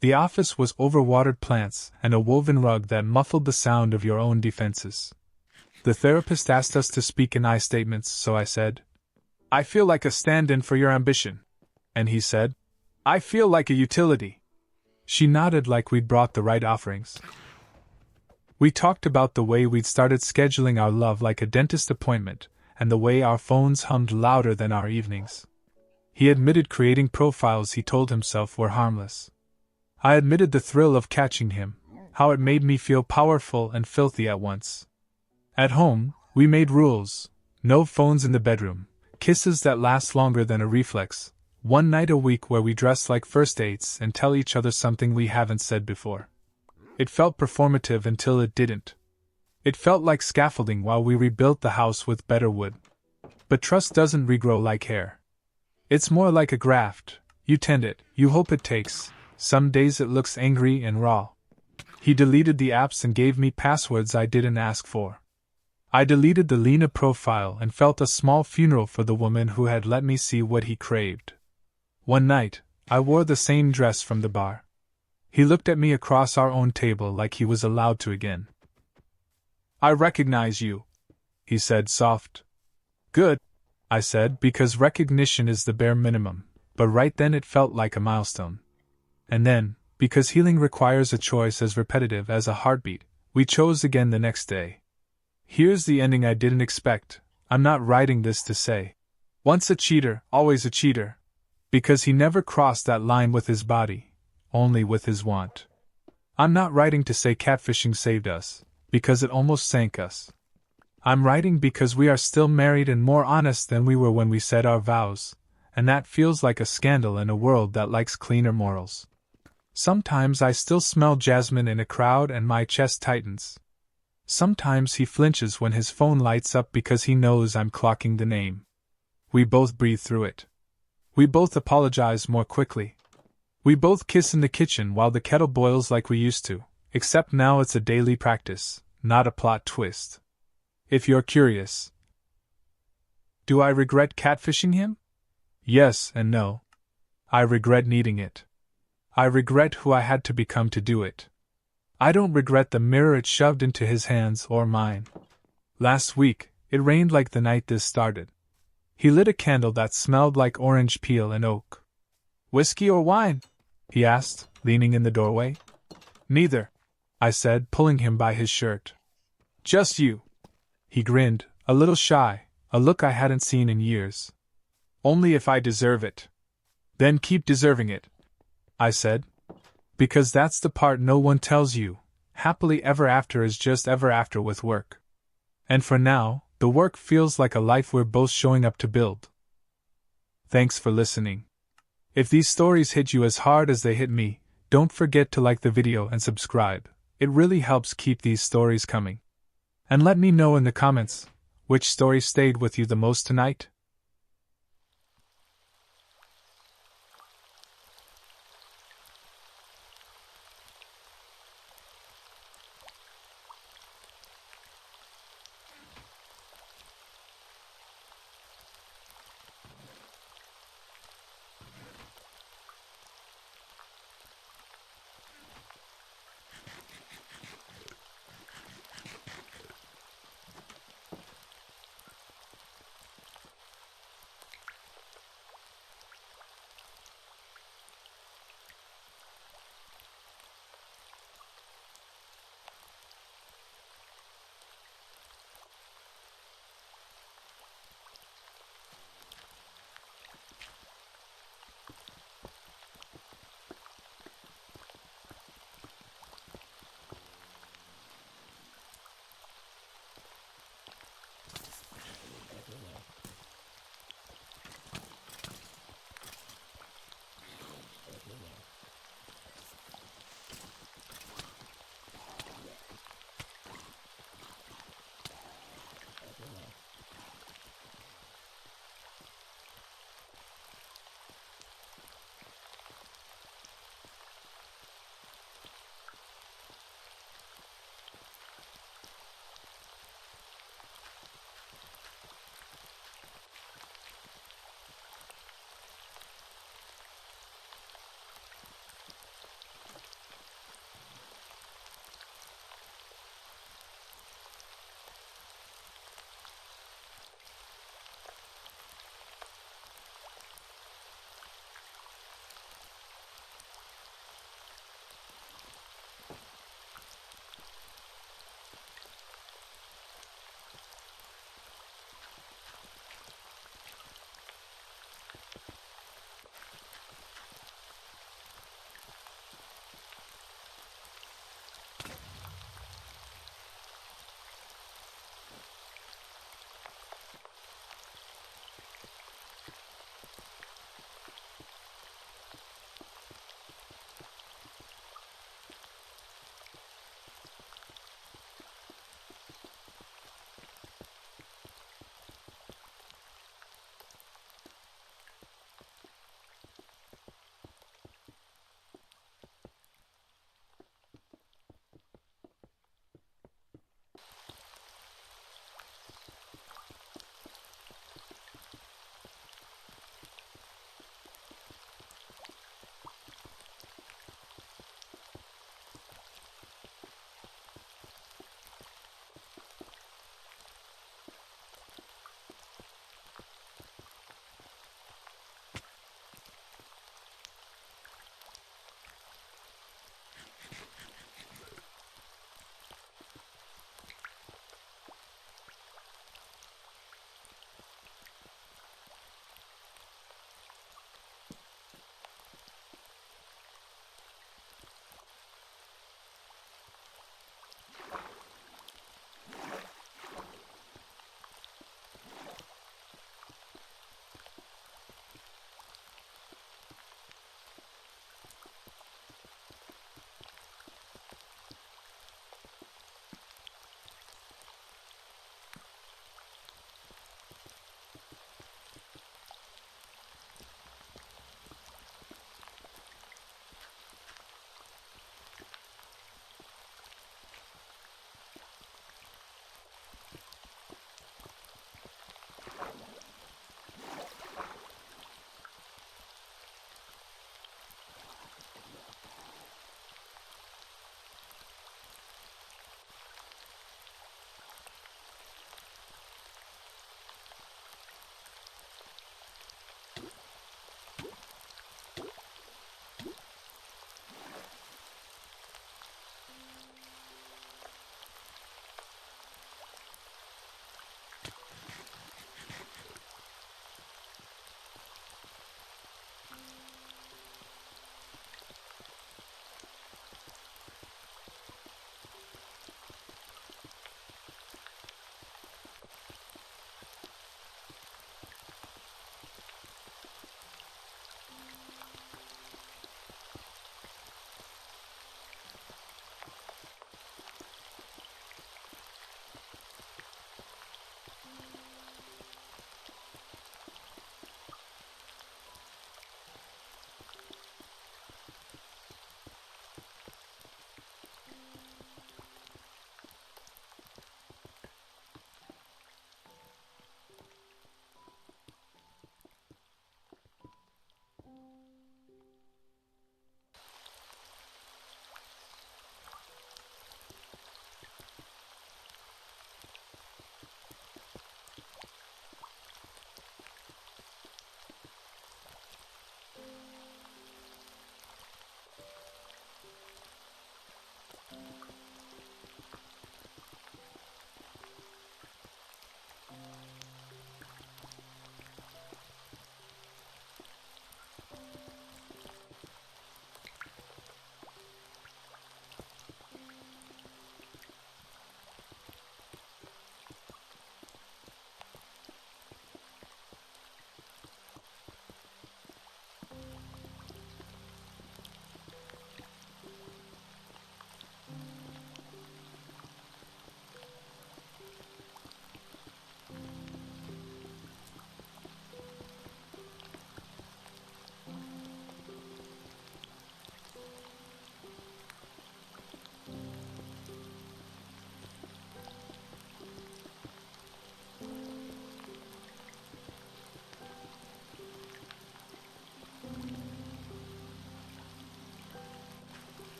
The office was overwatered plants and a woven rug that muffled the sound of your own defenses. The therapist asked us to speak in I statements, so I said, "I feel like a stand-in for your ambition." And he said, "I feel like a utility." She nodded like we'd brought the right offerings. We talked about the way we'd started scheduling our love like a dentist appointment, and the way our phones hummed louder than our evenings. He admitted creating profiles he told himself were harmless. I admitted the thrill of catching him, how it made me feel powerful and filthy at once. At home, we made rules: no phones in the bedroom, kisses that last longer than a reflex, one night a week where we dress like first dates and tell each other something we haven't said before. It felt performative until it didn't. It felt like scaffolding while we rebuilt the house with better wood. But trust doesn't regrow like hair. It's more like a graft: you tend it, you hope it takes. Some days it looks angry and raw. He deleted the apps and gave me passwords I didn't ask for. I deleted the Lena profile and felt a small funeral for the woman who had let me see what he craved. One night, I wore the same dress from the bar. He looked at me across our own table like he was allowed to again. "I recognize you," he said, soft. "Good," I said, because recognition is the bare minimum, but right then it felt like a milestone. And then, because healing requires a choice as repetitive as a heartbeat, we chose again the next day. Here's the ending I didn't expect. I'm not writing this to say, once a cheater, always a cheater. Because he never crossed that line with his body, only with his want. I'm not writing to say catfishing saved us, because it almost sank us. I'm writing because we are still married and more honest than we were when we said our vows, and that feels like a scandal in a world that likes cleaner morals. Sometimes I still smell jasmine in a crowd and my chest tightens. Sometimes he flinches when his phone lights up because he knows I'm clocking the name. We both breathe through it. We both apologize more quickly. We both kiss in the kitchen while the kettle boils like we used to, except now it's a daily practice, not a plot twist. If you're curious, Do I regret catfishing him? Yes and no. I regret needing it. I regret who I had to become to do it. I don't regret the mirror it shoved into his hands or mine. Last week, it rained like the night this started. He lit a candle that smelled like orange peel and oak. Whiskey or wine? He asked, leaning in the doorway. Neither, I said, pulling him by his shirt. Just you. He grinned, a little shy, a look I hadn't seen in years. Only if I deserve it. Then keep deserving it, I said. Because that's the part no one tells you. Happily ever after is just ever after with work. And for now, the work feels like a life we're both showing up to build. Thanks for listening. If these stories hit you as hard as they hit me, don't forget to like the video and subscribe. It really helps keep these stories coming. And let me know in the comments, which story stayed with you the most tonight?